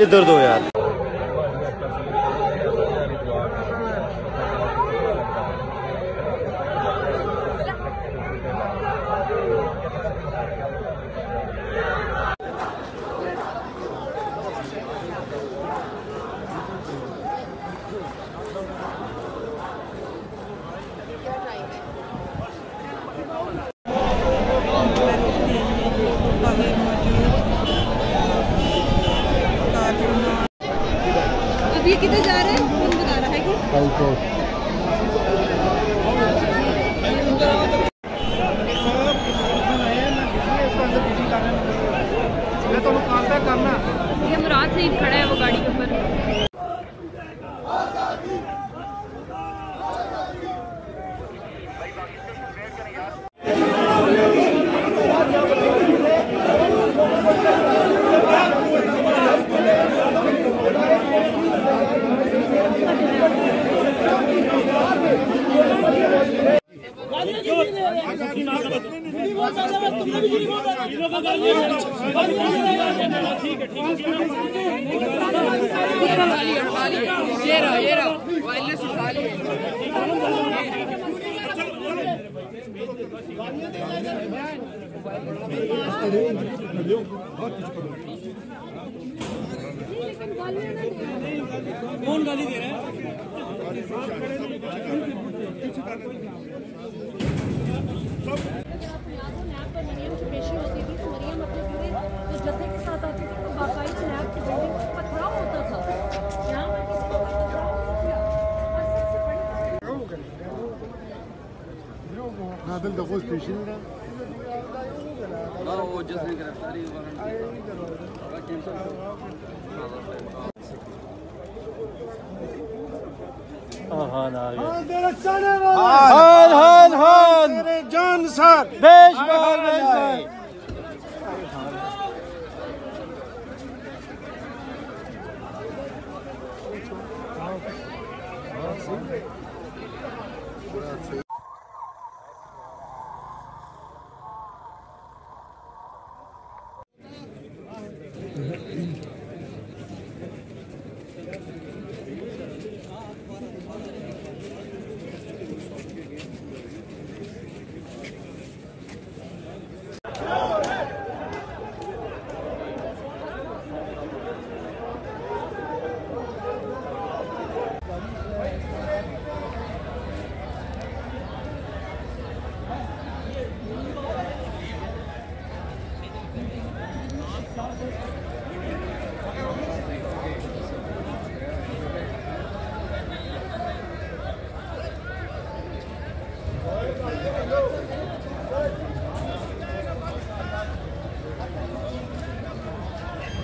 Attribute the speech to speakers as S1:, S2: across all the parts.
S1: इधर दो यार।
S2: ये किधर जा रहे हैं? कौन बता रहा है कि ये मुराद से खड़ा है वो गाड़ी के ऊपर। ये रहा वायरलेस उठा लिए। कौन गाली दे रहा है?
S3: नादल दफोज पेशीन का
S1: वो जिसने गिरफ्तारी हान आ गया। हान हान जान सर बेश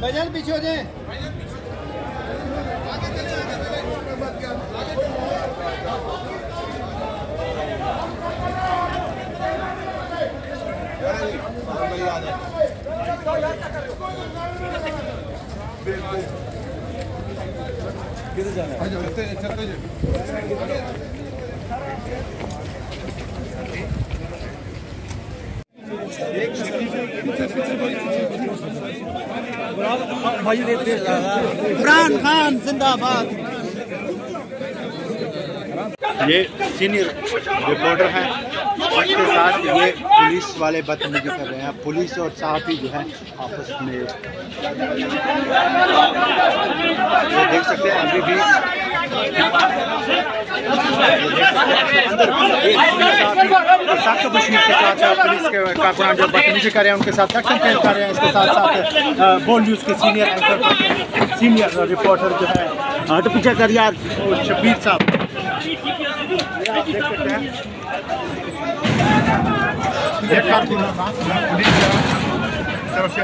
S3: भजन पीछे हो जाए।
S1: किधर जाना है?
S3: इमरान खान जिंदाबाद।
S4: ये सीनियर रिपोर्टर हैं, उसके साथ ये पुलिस वाले बदतमीजी कर रहे हैं। पुलिस और साथी जो है आपस में, ये देख सकते हैं अभी भी सख्त बशीर के साथ पुलिस के कारकुनान जो बदतमीजी कर रहे हैं उनके साथ सख्त पेश कर रहे हैं। इसके साथ साथ बोल न्यूज़ के सीनियर एंकर, सीनियर रिपोर्टर जो है तो पीछे कर यार शबीर साहब, आप देख सकते हैं ये पुलिस तरफ से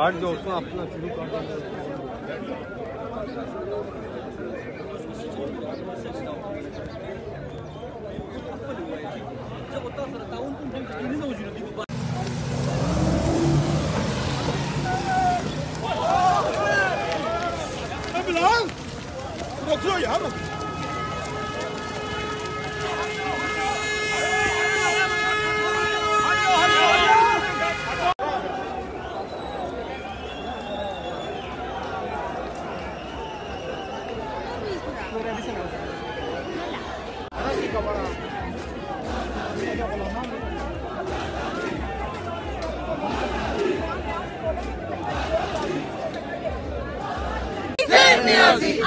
S1: आज दोस्तों अपना शुरू कर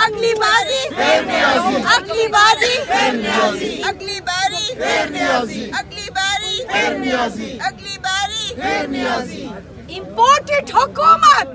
S5: अगली बारी अगली बारी अगली बारी अगली बारी अगली बारी इम्पोर्टेड हुकूमत।